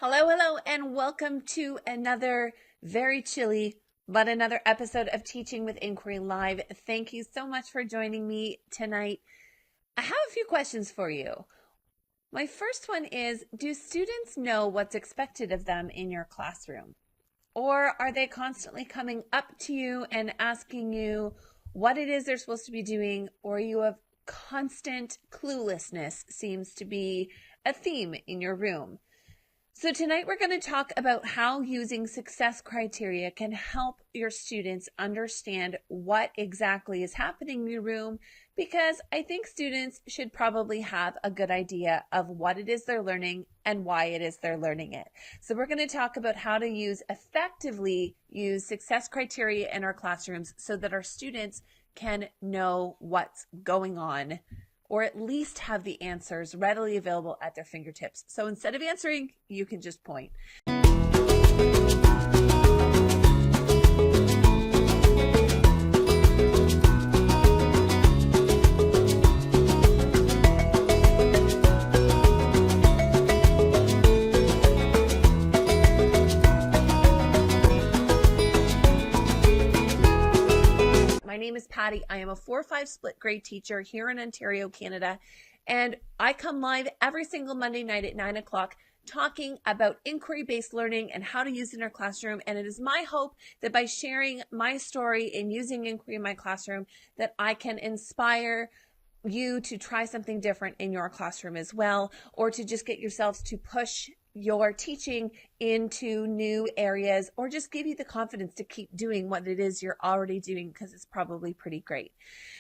Hello, hello, and welcome to another very chilly, but another episode of Teaching with Inquiry Live. Thank you so much for joining me tonight. I have a few questions for you. My first one is, do students know what's expected of them in your classroom? Or are they constantly coming up to you and asking you what it is they're supposed to be doing, or you have constant cluelessness seems to be a theme in your room? So tonight we're going to talk about how using success criteria can help your students understand what exactly is happening in your room, because I think students should probably have a good idea of what it is they're learning and why it is they're learning it. So we're going to talk about how to effectively use success criteria in our classrooms so that our students can know what's going on, or at least have the answers readily available at their fingertips. So instead of answering, you can just point. My name is Patty. I am a 4-5 split grade teacher here in Ontario, Canada, and I come live every single Monday night at 9 o'clock talking about inquiry-based learning and how to use it in our classroom. And it is my hope that by sharing my story and using inquiry in my classroom, that I can inspire you to try something different in your classroom as well, or to just get yourselves to push your teaching into new areas, or just give you the confidence to keep doing what it is you're already doing, because it's probably pretty great.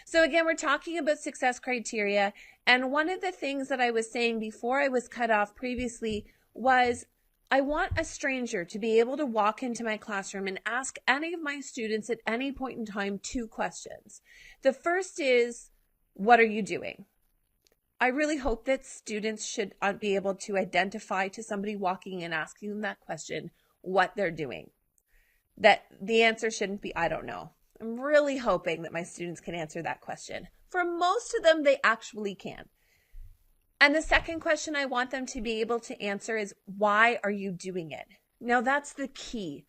So again, we're talking about success criteria. And one of the things that I was saying before I was cut off previously was, I want a stranger to be able to walk into my classroom and ask any of my students at any point in time 2 questions. The first is, what are you doing? I really hope that students should be able to identify to somebody walking in asking them that question what they're doing. That the answer shouldn't be, I don't know. I'm really hoping that my students can answer that question. For most of them, they actually can. And the second question I want them to be able to answer is, why are you doing it? Now that's the key.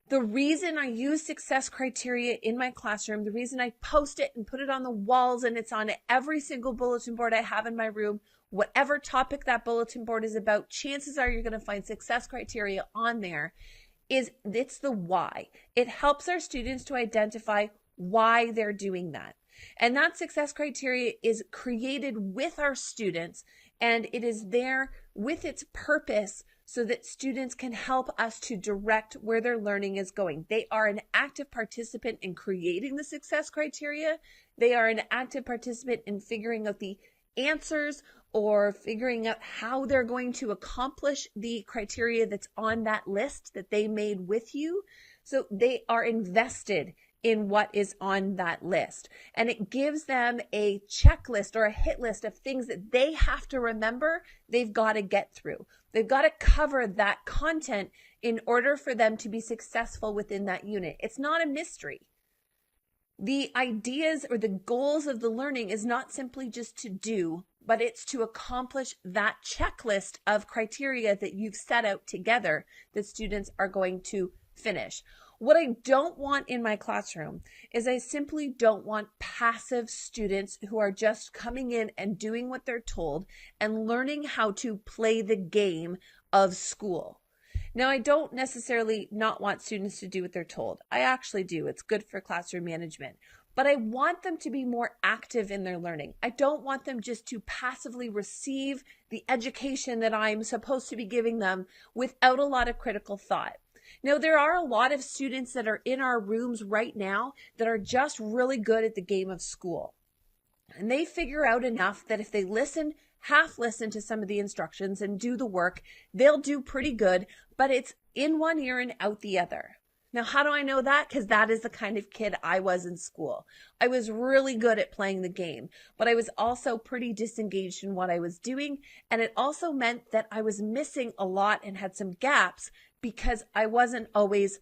The reason I use success criteria in my classroom, the reason I post it and put it on the walls and it's on every single bulletin board I have in my room, whatever topic that bulletin board is about, chances are you're going to find success criteria on there, is it's the why. It helps our students to identify why they're doing that. And that success criteria is created with our students, and it is there with its purpose so that students can help us to direct where their learning is going. They are an active participant in creating the success criteria. They are an active participant in figuring out the answers or figuring out how they're going to accomplish the criteria that's on that list that they made with you. So they are invested in what is on that list. And it gives them a checklist or a hit list of things that they have to remember they've got to get through. They've got to cover that content in order for them to be successful within that unit. It's not a mystery. The ideas or the goals of the learning is not simply just to do, but it's to accomplish that checklist of criteria that you've set out together that students are going to finish. What I don't want in my classroom is I simply don't want passive students who are just coming in and doing what they're told and learning how to play the game of school. Now, I don't necessarily not want students to do what they're told. I actually do. It's good for classroom management. But I want them to be more active in their learning. I don't want them just to passively receive the education that I'm supposed to be giving them without a lot of critical thought. Now, there are a lot of students that are in our rooms right now that are just really good at the game of school. And they figure out enough that if they half listen to some of the instructions and do the work, they'll do pretty good, but it's in one ear and out the other. Now, how do I know that? Because that is the kind of kid I was in school. I was really good at playing the game, but I was also pretty disengaged in what I was doing. And it also meant that I was missing a lot and had some gaps because I wasn't always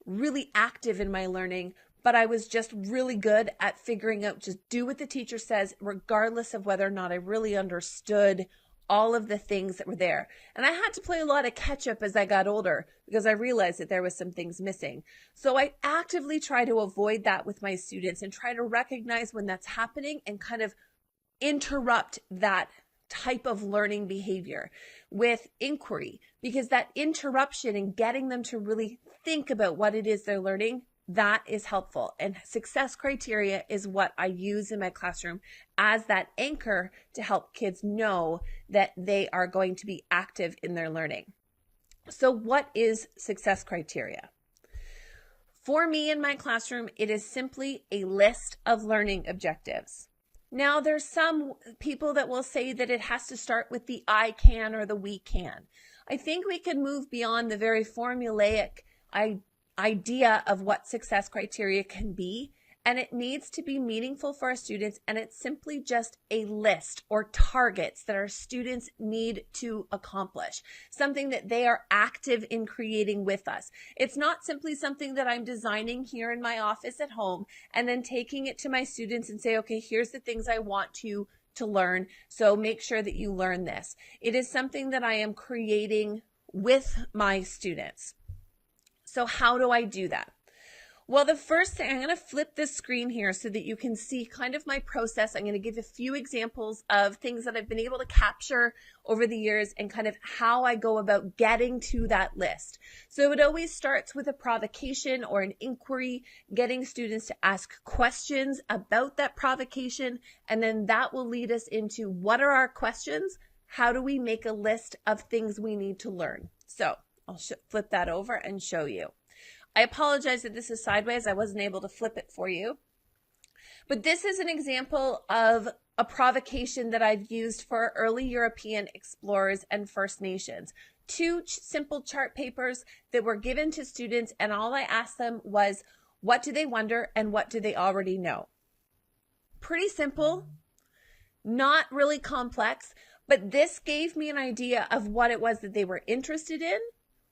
really active in my learning, but I was just really good at figuring out, just do what the teacher says, regardless of whether or not I really understood all of the things that were there. And I had to play a lot of catch up as I got older because I realized that there was some things missing. So I actively try to avoid that with my students and try to recognize when that's happening and kind of interrupt that type of learning behavior with inquiry, because that interruption and getting them to really think about what it is they're learning, that is helpful. And success criteria is what I use in my classroom as that anchor to help kids know that they are going to be active in their learning. So what is success criteria? For me in my classroom, it is simply a list of learning objectives. Now, there's some people that will say that it has to start with the I can or the we can. I think we can move beyond the very formulaic idea of what success criteria can be, and it needs to be meaningful for our students, and it's simply just a list or targets that our students need to accomplish, something that they are active in creating with us. It's not simply something that I'm designing here in my office at home and then taking it to my students and say, okay, here's the things I want you to learn, so make sure that you learn this. It is something that I am creating with my students. So how do I do that? Well, the first thing, I'm going to flip this screen here so that you can see kind of my process. I'm going to give a few examples of things that I've been able to capture over the years and kind of how I go about getting to that list. So it always starts with a provocation or an inquiry, getting students to ask questions about that provocation, and then that will lead us into what are our questions? How do we make a list of things we need to learn? So I'll flip that over and show you. I apologize that this is sideways. I wasn't able to flip it for you. But this is an example of a provocation that I've used for early European explorers and First Nations. Two simple chart papers that were given to students, and all I asked them was, what do they wonder and what do they already know? Pretty simple, not really complex, but this gave me an idea of what it was that they were interested in,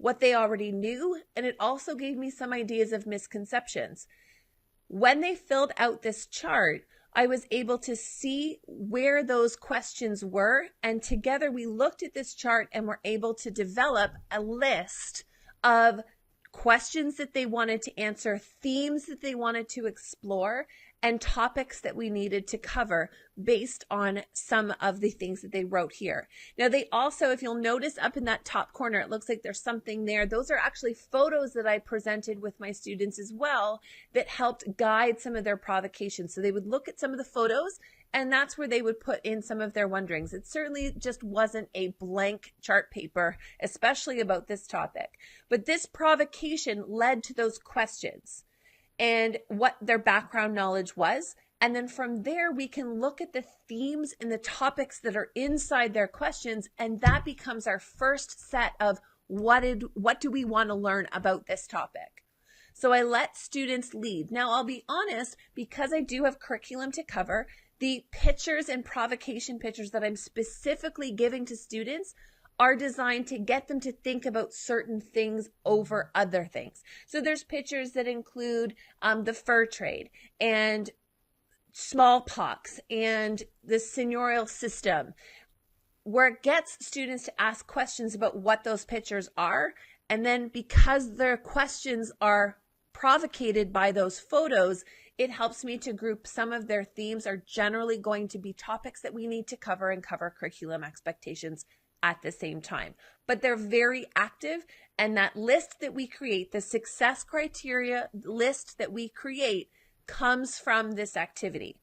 what they already knew, and it also gave me some ideas of misconceptions. When they filled out this chart, I was able to see where those questions were, and together we looked at this chart and were able to develop a list of questions that they wanted to answer, themes that they wanted to explore, and topics that we needed to cover based on some of the things that they wrote here. Now, they also, if you'll notice up in that top corner, it looks like there's something there. Those are actually photos that I presented with my students as well that helped guide some of their provocations. So they would look at some of the photos, and that's where they would put in some of their wonderings. It certainly just wasn't a blank chart paper, especially about this topic. But this provocation led to those questions and what their background knowledge was. And then from there, we can look at the themes and the topics that are inside their questions, and that becomes our first set of what do we want to learn about this topic. So I let students lead. Now, I'll be honest, because I do have curriculum to cover, the pictures and provocation pictures that I'm specifically giving to students are designed to get them to think about certain things over other things. So there's pictures that include the fur trade and smallpox and the seigneurial system, where it gets students to ask questions about what those pictures are. And then because their questions are provocated by those photos, it helps me to group some of their themes are generally going to be topics that we need to cover and cover curriculum expectations at the same time. But they're very active, and that list that we create, the success criteria list that we create, comes from this activity.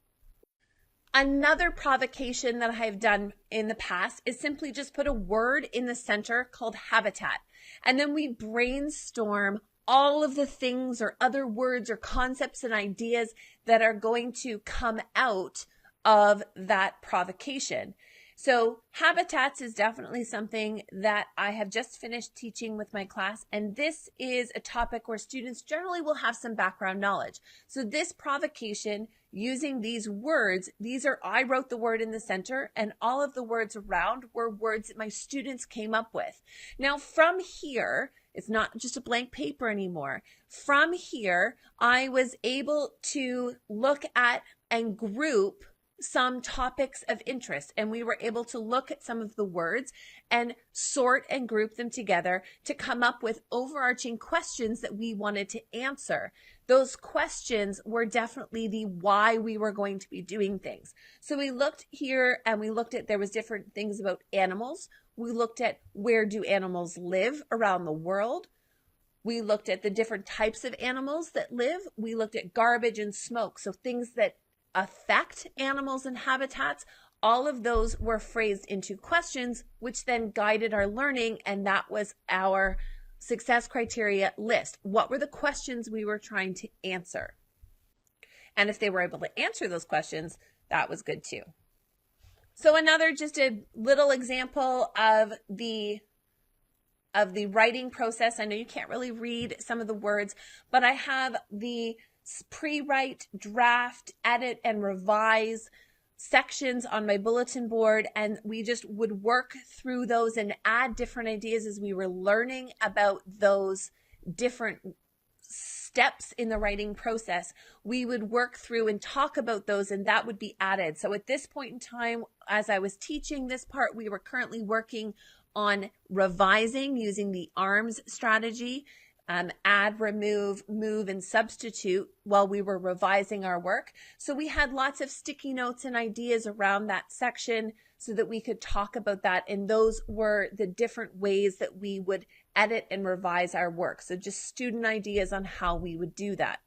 Another provocation that I've done in the past is simply just put a word in the center called habitat, and then we brainstorm all of the things or other words or concepts and ideas that are going to come out of that provocation. So habitats is definitely something that I have just finished teaching with my class, and this is a topic where students generally will have some background knowledge. So this provocation, using these words, I wrote the word in the center, and all of the words around were words that my students came up with. Now from here, it's not just a blank paper anymore. From here, I was able to look at and group some topics of interest, and we were able to look at some of the words and sort and group them together to come up with overarching questions that we wanted to answer. Those questions were definitely the why we were going to be doing things. So we looked here and we looked at, there was different things about animals. We looked at where do animals live around the world. We looked at the different types of animals that live. We looked at garbage and smoke, so things that affect animals and habitats. All of those were phrased into questions, which then guided our learning, and that was our success criteria list. What were the questions we were trying to answer? And if they were able to answer those questions, that was good too. So another, just a little example of the writing process. I know you can't really read some of the words, but I have the pre-write, draft, edit, and revise sections on my bulletin board, and we just would work through those and add different ideas as we were learning about those different steps in the writing process. We would work through and talk about those, and that would be added. So at this point in time, as I was teaching this part, we were currently working on revising using the ARMS strategy. Add, remove, move, and substitute while we were revising our work. So we had lots of sticky notes and ideas around that section so that we could talk about that. And those were the different ways that we would edit and revise our work. So just student ideas on how we would do that.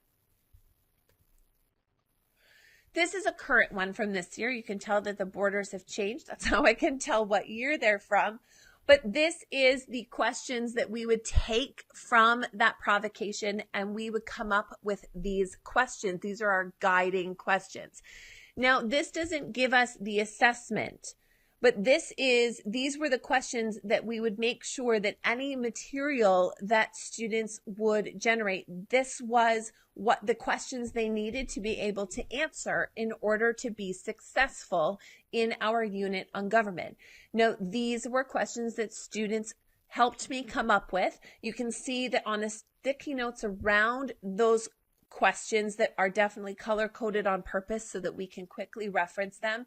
This is a current one from this year. You can tell that the borders have changed. That's how I can tell what year they're from. But this is the questions that we would take from that provocation, and we would come up with these questions. These are our guiding questions. Now, this doesn't give us the assessment, but these were the questions that we would make sure that any material that students would generate, this was what the questions they needed to be able to answer in order to be successful in our unit on government. Now, these were questions that students helped me come up with. You can see that on the sticky notes around those questions that are definitely color-coded on purpose so that we can quickly reference them.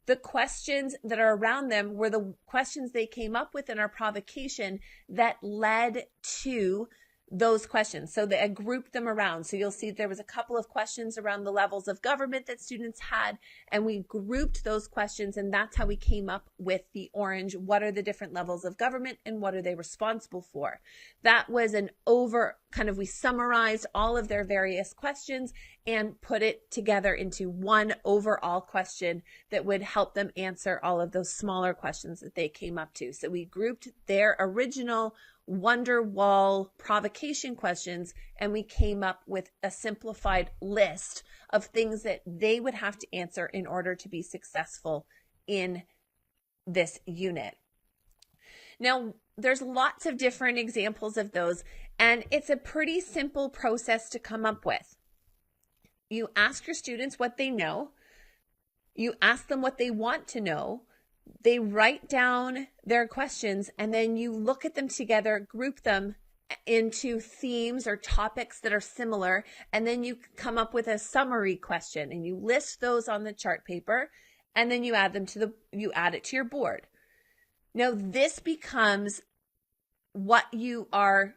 The questions that are around them were the questions they came up with in our provocation that led to those questions. So I grouped them around. So you'll see there was a couple of questions around the levels of government that students had, and we grouped those questions, and that's how we came up with the orange. What are the different levels of government and what are they responsible for? That was we summarized all of their various questions and put it together into one overall question that would help them answer all of those smaller questions that they came up to. So we grouped their original Wonder Wall provocation questions, and we came up with a simplified list of things that they would have to answer in order to be successful in this unit. Now, there's lots of different examples of those, and it's a pretty simple process to come up with. You ask your students what they know. You ask them what they want to know. They write down their questions, and then you look at them together, group them into themes or topics that are similar, and then you come up with a summary question, and you list those on the chart paper, and then you add it to your board. Now, this becomes what you are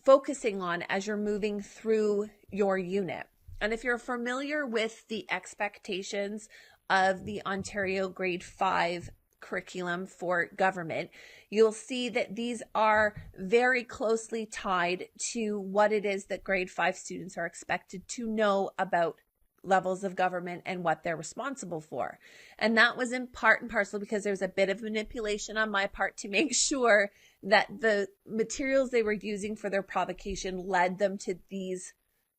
focusing on as you're moving through your unit. And if you're familiar with the expectations of the Ontario Grade 5 curriculum for government, you'll see that these are very closely tied to what it is that grade 5 students are expected to know about levels of government and what they're responsible for. And that was in part and parcel because there's a bit of manipulation on my part to make sure that the materials they were using for their provocation led them to these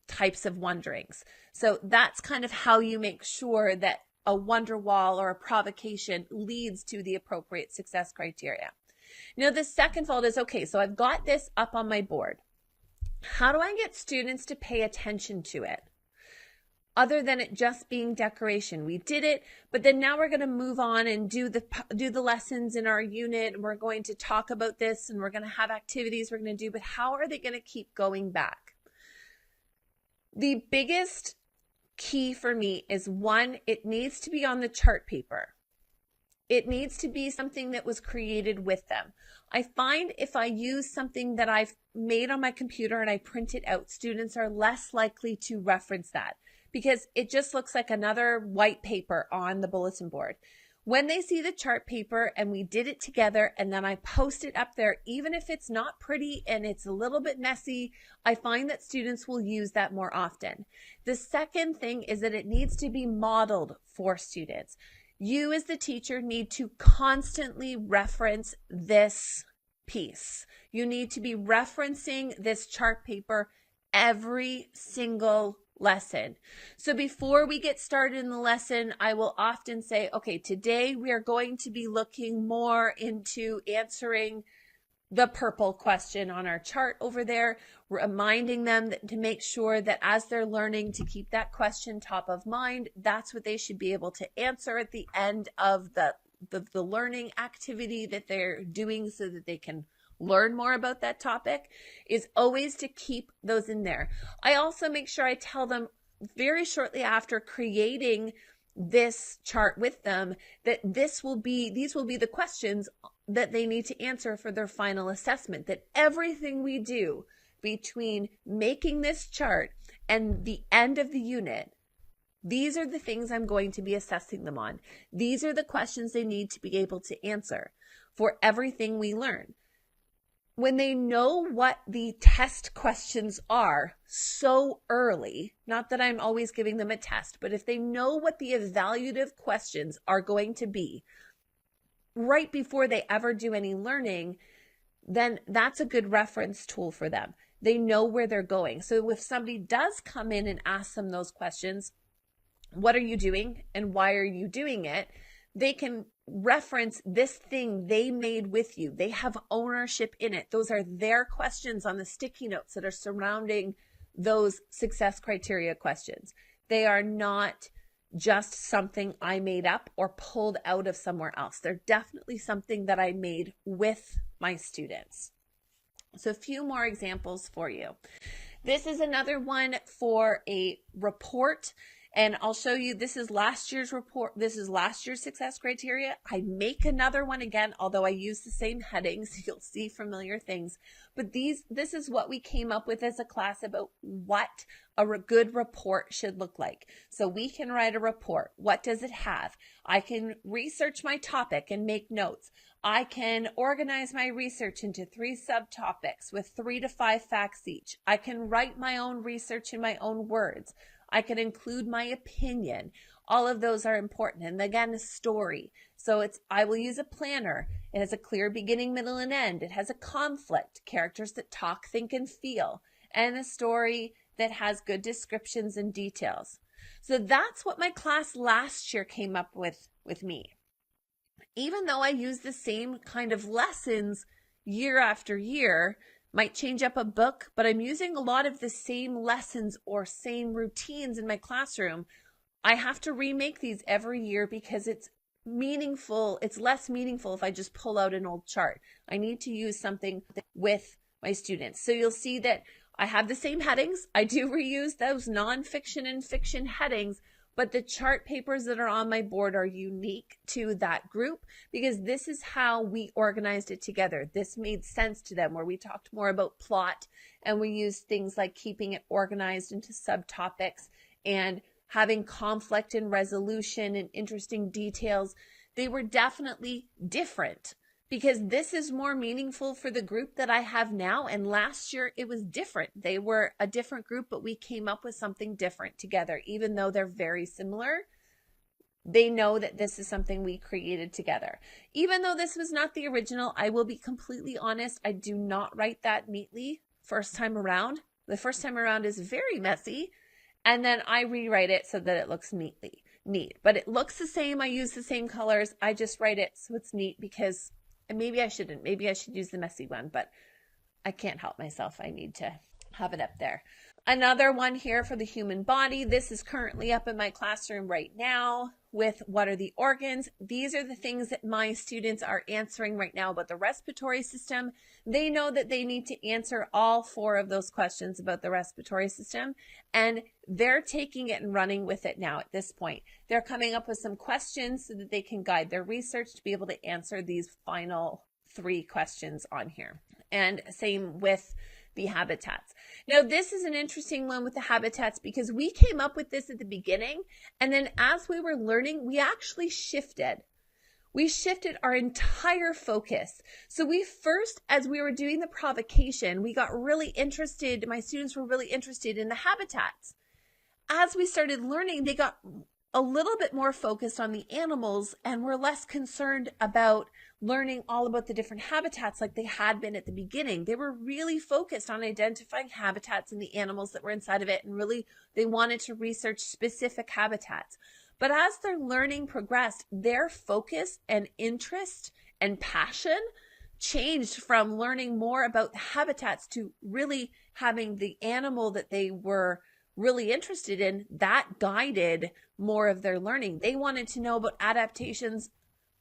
types of wonderings. So that's kind of how you make sure that a wonder wall or a provocation leads to the appropriate success criteria. Now, the second fold is, okay, so I've got this up on my board. How do I get students to pay attention to it? Other than it just being decoration. We did it, but then now we're going to move on and do the lessons in our unit. And we're going to talk about this, and we're going to have activities we're going to do, but how are they going to keep going back? The biggest key for me is one, it needs to be on the chart paper. It needs to be something that was created with them. I find if I use something that I've made on my computer and I print it out, students are less likely to reference that because it just looks like another white paper on the bulletin board. When they see the chart paper and we did it together and then I post it up there, even if it's not pretty and it's a little bit messy, I find that students will use that more often. The second thing is that it needs to be modeled for students. You as the teacher need to constantly reference this piece. You need to be referencing this chart paper every single lesson. So before we get started in the lesson, I will often say, okay, today we are going to be looking more into answering the purple question on our chart over there, reminding them to make sure that as they're learning to keep that question top of mind, that's what they should be able to answer at the end of the learning activity that they're doing so that they can learn more about that topic, is always to keep those in there. I also make sure I tell them very shortly after creating this chart with them that these will be the questions that they need to answer for their final assessment, that everything we do between making this chart and the end of the unit, these are the things I'm going to be assessing them on. These are the questions they need to be able to answer for everything we learn. When they know what the test questions are so early, not that I'm always giving them a test, but if they know what the evaluative questions are going to be right before they ever do any learning, then that's a good reference tool for them. They know where they're going. So if somebody does come in and ask them those questions, what are you doing and why are you doing it? They can reference this thing they made with you. They have ownership in it. Those are their questions on the sticky notes that are surrounding those success criteria questions. They are not just something I made up or pulled out of somewhere else. They're definitely something that I made with my students. So a few more examples for you. This is another one for a report. And I'll show you, this is last year's report. This is last year's success criteria. I make another one again, although I use the same headings. You'll see familiar things. But this is what we came up with as a class about what a good report should look like. So we can write a report. What does it have? I can research my topic and make notes. I can organize my research into 3 subtopics with 3 to 5 facts each. I can write my own research in my own words. I can include my opinion. All of those are important. And again, a story. So I will use a planner. It has a clear beginning, middle, and end. It has a conflict, characters that talk, think, and feel, and a story that has good descriptions and details. So that's what my class last year came up with me. Even though I use the same kind of lessons year after year, might change up a book, but I'm using a lot of the same lessons or same routines in my classroom. I have to remake these every year because it's meaningful. It's less meaningful if I just pull out an old chart. I need to use something with my students. So you'll see that I have the same headings. I do reuse those nonfiction and fiction headings, but the chart papers that are on my board are unique to that group because this is how we organized it together. This made sense to them, where we talked more about plot and we used things like keeping it organized into subtopics and having conflict and resolution and interesting details. They were definitely different because this is more meaningful for the group that I have now. And last year it was different. They were a different group, but we came up with something different together. Even though they're very similar, they know that this is something we created together. Even though this was not the original, I will be completely honest, I do not write that neatly first time around. The first time around is very messy, and then I rewrite it so that it looks neat. But it looks the same. I use the same colors. I just write it so it's neat because and maybe I shouldn't. Maybe I should use the messy one, but I can't help myself. I need to have it up there. Another one here for the human body. This is currently up in my classroom right now. with what are the organs. These are the things that my students are answering right now about the respiratory system. They know that they need to answer all 4 of those questions about the respiratory system, and they're taking it and running with it now at this point. They're coming up with some questions so that they can guide their research to be able to answer these final 3 questions on here. And same with the habitats. Now, this is an interesting one with the habitats because we came up with this at the beginning, and then as we were learning, we actually shifted. We shifted our entire focus. So we first, as we were doing the provocation, we got really interested, my students were really interested in the habitats. As we started learning, they got a little bit more focused on the animals and were less concerned about learning all about the different habitats like they had been at the beginning. They were really focused on identifying habitats and the animals that were inside of it, and really they wanted to research specific habitats. But as their learning progressed, their focus and interest and passion changed from learning more about the habitats to really having the animal that they were really interested in. That guided more of their learning. They wanted to know about adaptations,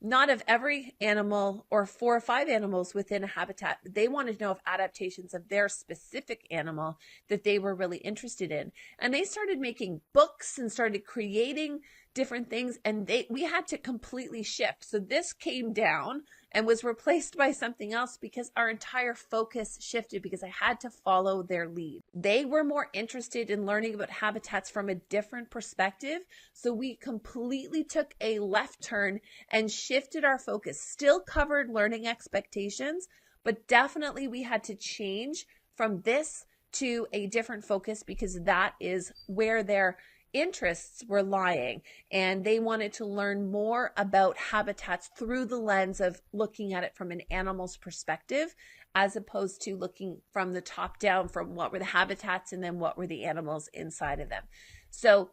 not of every animal or 4 or 5 animals within a habitat. They wanted to know of adaptations of their specific animal that they were really interested in. And they started making books and started creating different things, and we had to completely shift. So this came down and was replaced by something else because our entire focus shifted, because I had to follow their lead. They were more interested in learning about habitats from a different perspective. So we completely took a left turn and shifted our focus. Still covered learning expectations, but definitely we had to change from this to a different focus because that is where their interests were lying, and they wanted to learn more about habitats through the lens of looking at it from an animal's perspective, as opposed to looking from the top down from what were the habitats and then what were the animals inside of them. So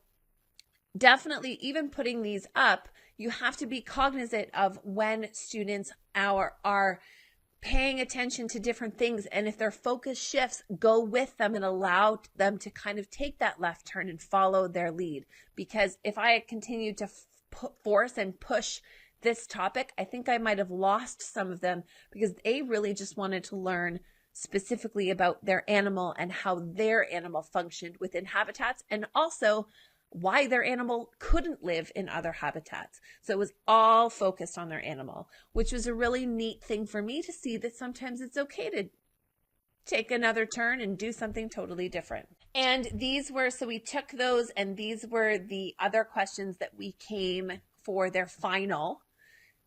definitely, even putting these up, you have to be cognizant of when students are paying attention to different things, and if their focus shifts, go with them and allow them to kind of take that left turn and follow their lead. Because if I continue to force and push this topic, I think I might have lost some of them because they really just wanted to learn specifically about their animal and how their animal functioned within habitats, and also why their animal couldn't live in other habitats. So it was all focused on their animal, which was a really neat thing for me to see, that sometimes it's okay to take another turn and do something totally different. And these were, so we took those, and these were the other questions that we came for their final.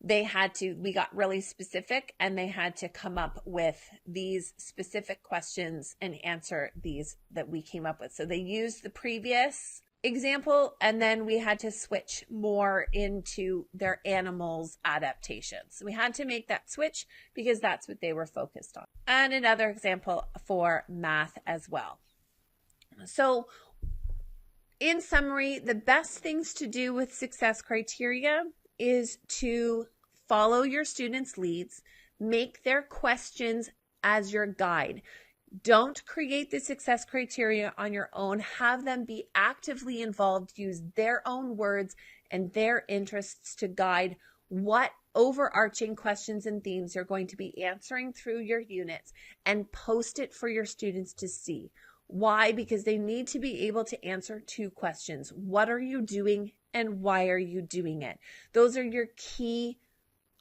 We got really specific, and they had to come up with these specific questions and answer these that we came up with. So they used the previous example, and then we had to switch more into their animals' adaptations. We had to make that switch because that's what they were focused on. And another example for math as well. So in summary, the best things to do with success criteria is to follow your students' leads, make their questions as your guide. Don't create the success criteria on your own. Have them be actively involved. Use their own words and their interests to guide what overarching questions and themes you're going to be answering through your units, and post it for your students to see. Why? Because they need to be able to answer 2 questions. What are you doing and why are you doing it? Those are your key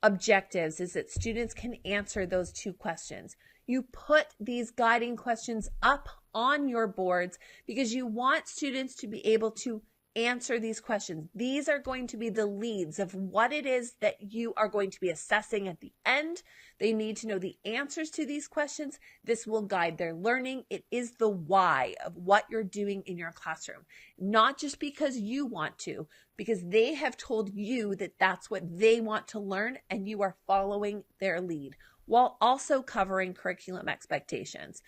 objectives, is that students can answer those 2 questions. You put these guiding questions up on your boards because you want students to be able to answer these questions. These are going to be the leads of what it is that you are going to be assessing at the end. They need to know the answers to these questions. This will guide their learning. It is the why of what you're doing in your classroom, not just because you want to, because they have told you that that's what they want to learn, and you are following their lead, while also covering curriculum expectations.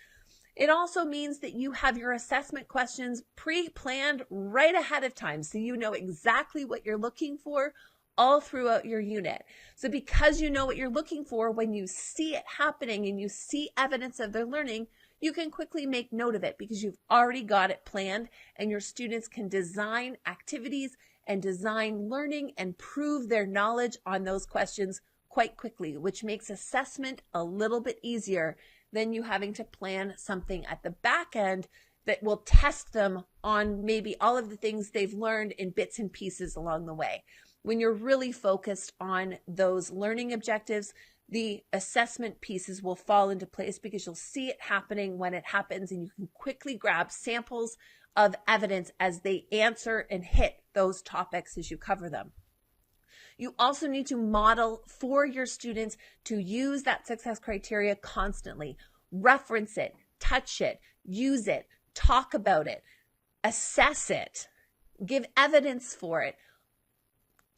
It also means that you have your assessment questions pre-planned right ahead of time, so you know exactly what you're looking for all throughout your unit. So because you know what you're looking for, when you see it happening and you see evidence of their learning, you can quickly make note of it because you've already got it planned, and your students can design activities and design learning and prove their knowledge on those questions quite quickly, which makes assessment a little bit easier than you having to plan something at the back end that will test them on maybe all of the things they've learned in bits and pieces along the way. When you're really focused on those learning objectives, the assessment pieces will fall into place because you'll see it happening when it happens, and you can quickly grab samples of evidence as they answer and hit those topics as you cover them. You also need to model for your students to use that success criteria constantly. Reference it, touch it, use it, talk about it, assess it, give evidence for it.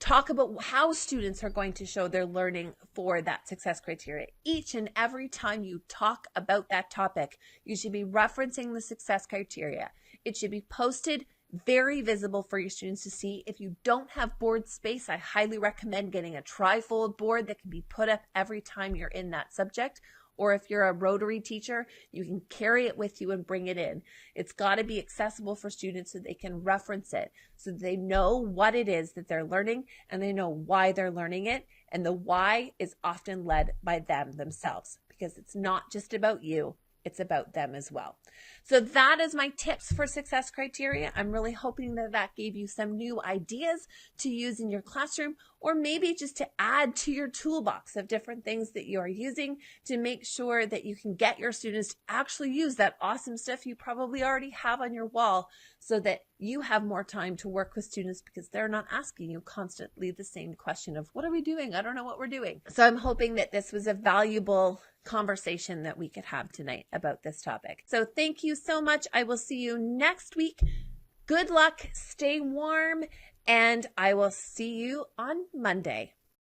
Talk about how students are going to show their learning for that success criteria. Each and every time you talk about that topic, you should be referencing the success criteria. It should be posted, very visible for your students to see. If you don't have board space, I highly recommend getting a trifold board that can be put up every time you're in that subject. Or if you're a Rotary teacher, you can carry it with you and bring it in. It's got to be accessible for students so they can reference it, so they know what it is that they're learning and they know why they're learning it. And the why is often led by them themselves, because it's not just about you, it's about them as well. So that is my tips for success criteria. I'm really hoping that that gave you some new ideas to use in your classroom, or maybe just to add to your toolbox of different things that you are using to make sure that you can get your students to actually use that awesome stuff you probably already have on your wall, so that you have more time to work with students because they're not asking you constantly the same question of, what are we doing? I don't know what we're doing. So I'm hoping that this was a valuable conversation that we could have tonight about this topic. So thank you so much. I will see you next week. Good luck, stay warm, and I will see you on Monday.